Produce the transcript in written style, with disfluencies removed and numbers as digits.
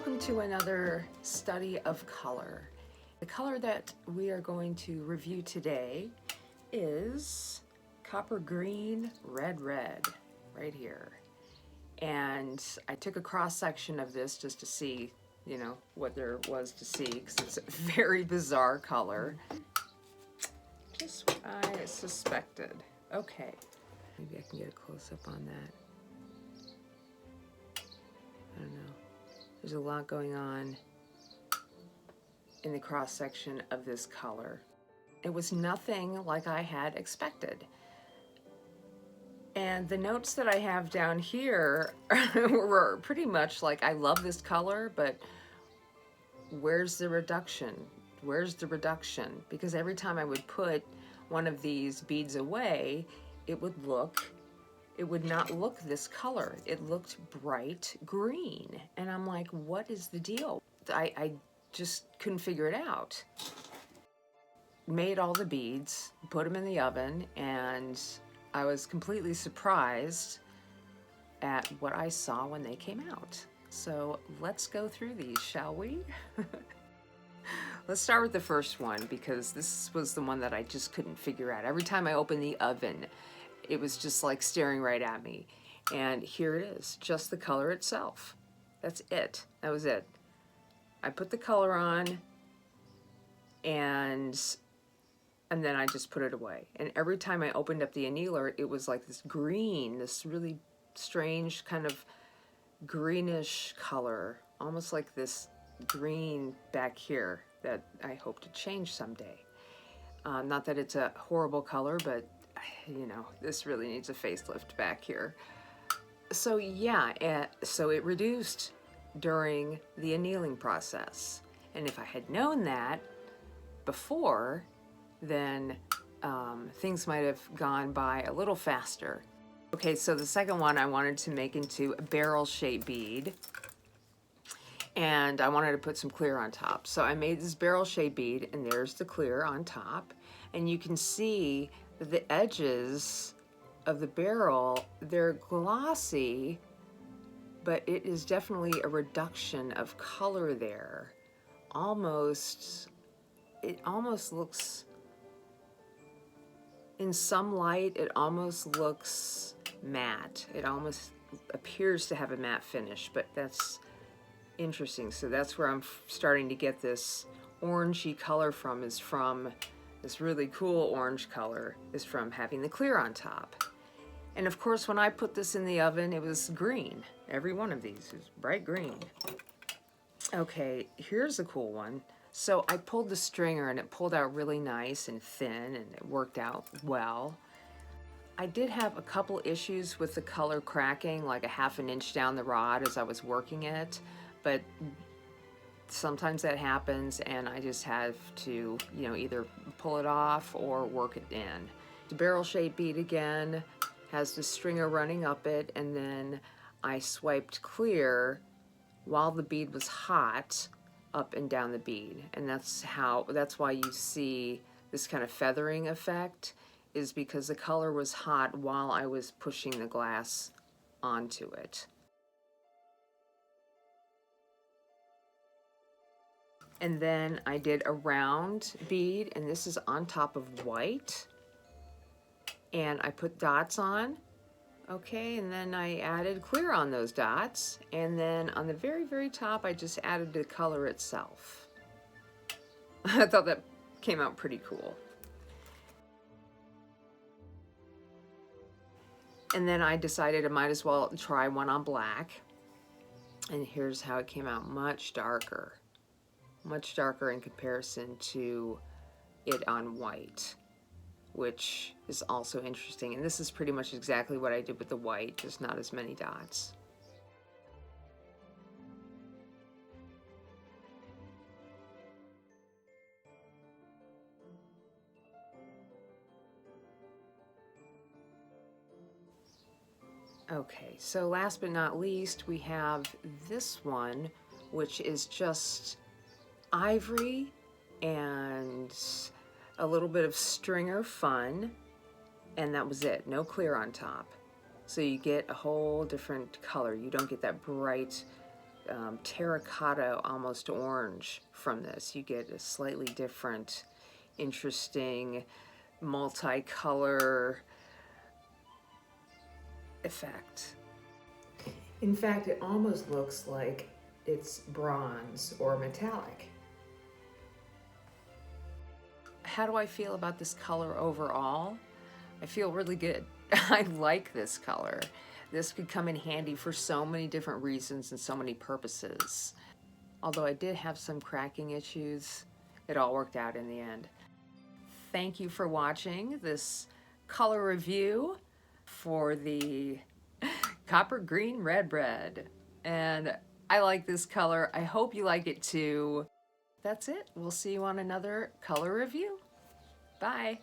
Welcome to another study of color. The color that we are going to review today is copper green, red, right here. And I took a cross section of this just to see, what there was to see, because it's a very bizarre color. Just what I suspected. Okay, maybe I can get a close-up on that. I don't know. There's a lot going on in the cross section of this color. It was nothing like I had expected. And the notes that I have down here were pretty much like, I love this color, but where's the reduction? Where's the reduction? Because every time I would put one of these beads away, it would not look this color. It looked bright green. And I'm like, what is the deal? I just couldn't figure it out. Made all the beads, put them in the oven, and I was completely surprised at what I saw when they came out. So let's go through these, shall we? Let's start with the first one, because this was the one that I just couldn't figure out. Every time I opened the oven, it was just like staring right at me. And here it is, just the color itself. That's it. That was it. I put the color on, and then I just put it away. And every time I opened up the annealer, it was like this green, this really strange kind of greenish color, almost like this green back here that I hope to change someday. Not that it's a horrible color, but this really needs a facelift back here. So yeah, so it reduced during the annealing process. And if I had known that before, then things might have gone by a little faster. Okay, so the second one I wanted to make into a barrel-shaped bead, and I wanted to put some clear on top. So I made this barrel-shaped bead, and there's the clear on top, and you can see that the edges of the barrel, they're glossy, but it is definitely a reduction of color there. It almost looks, in some light, it almost looks matte. It almost appears to have a matte finish, but that's interesting. So that's where I'm starting to get this orangey color from, this really cool orange color is from having the clear on top. And of course, when I put this in the oven, it was green. Every one of these is bright green. Okay, here's a cool one. So I pulled the stringer, and it pulled out really nice and thin, and it worked out well. I did have a couple issues with the color cracking, like a ½ an inch down the rod as I was working it, but sometimes that happens, and I just have to, either pull it off or work it in. The barrel-shaped bead again has the stringer running up it, and then I swiped clear while the bead was hot up and down the bead. And that's why you see this kind of feathering effect, is because the color was hot while I was pushing the glass onto it. And then I did a round bead, and this is on top of white. And I put dots on, okay, and then I added clear on those dots. And then on the very, very top, I just added the color itself. I thought that came out pretty cool. And then I decided I might as well try one on black. And here's how it came out, much darker in comparison to it on white, which is also interesting. And this is pretty much exactly what I did with the white, just not as many dots. Okay, so last but not least, we have this one, which is just ivory and a little bit of stringer fun, and that was it. No clear on top. So you get a whole different color. You don't get that bright terracotta, almost orange from this. You get a slightly different, interesting, multicolor effect. In fact, it almost looks like it's bronze or metallic. How do I feel about this color overall? I feel really good. I like this color. This could come in handy for so many different reasons and so many purposes. Although I did have some cracking issues, it all worked out in the end. Thank you for watching this color review for the copper green red bread. And I like this color. I hope you like it too. That's it. We'll see you on another color review. Bye.